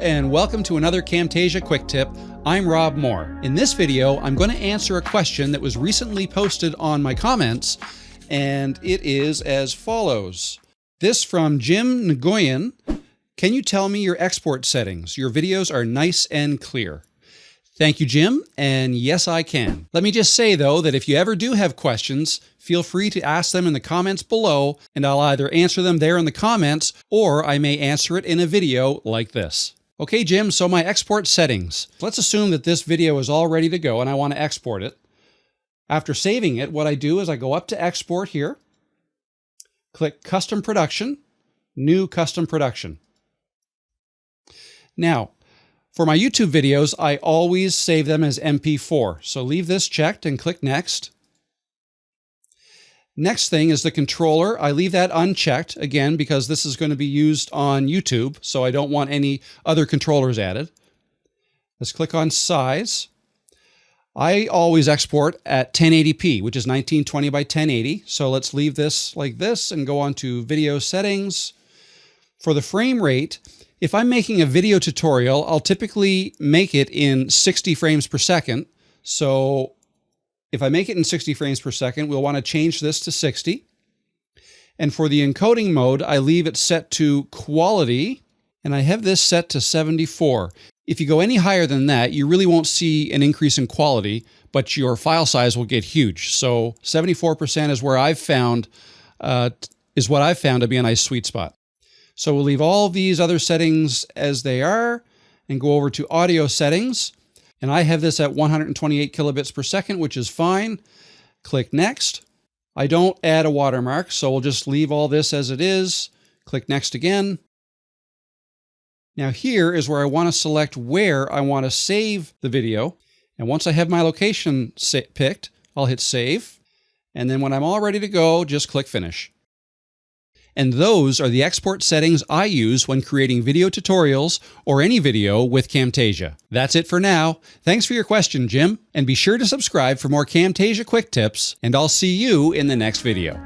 and welcome to another Camtasia Quick Tip. I'm Rob Moore. In this video, I'm going to answer a question that was recently posted on my comments, and it is as follows. This from Jim Nguyen. Can you tell me your export settings? Your videos are nice and clear. Thank you, Jim, and yes, I can. Let me just say, though, that if you ever do have questions, feel free to ask them in the comments below, and I'll either answer them there in the comments, or I may answer it in a video like this. Okay, Jim, so my export settings. Let's assume that this video is all ready to go, and I want to export it. After saving it, what I do is I go up to Export here, click Custom Production, New Custom Production. Now, for my YouTube videos, I always save them as MP4. So leave this checked and click Next. Next thing is the controller. I leave that unchecked, again, because this is going to be used on YouTube, so I don't want any other controllers added. Let's click on Size. I always export at 1080p, which is 1920 by 1080. So let's leave this like this and go on to Video Settings. For the frame rate, if I'm making a video tutorial, I'll typically make it in 60 frames per second. So if I make it in 60 frames per second, we'll want to change this to 60. And for the encoding mode, I leave it set to quality, and I have this set to 74. If you go any higher than that, you really won't see an increase in quality, but your file size will get huge. So 74% is where I've found, is what I've found to be a nice sweet spot. So we'll leave all these other settings as they are and go over to audio settings. And I have this at 128 kilobits per second, which is fine. Click Next. I don't add a watermark, so we'll just leave all this as it is. Click Next again. Now here is where I want to select where I want to save the video. And once I have my location picked, I'll hit Save. And then when I'm all ready to go, just click Finish. And those are the export settings I use when creating video tutorials or any video with Camtasia. That's it for now. Thanks for your question, Jim. And be sure to subscribe for more Camtasia quick tips, and I'll see you in the next video.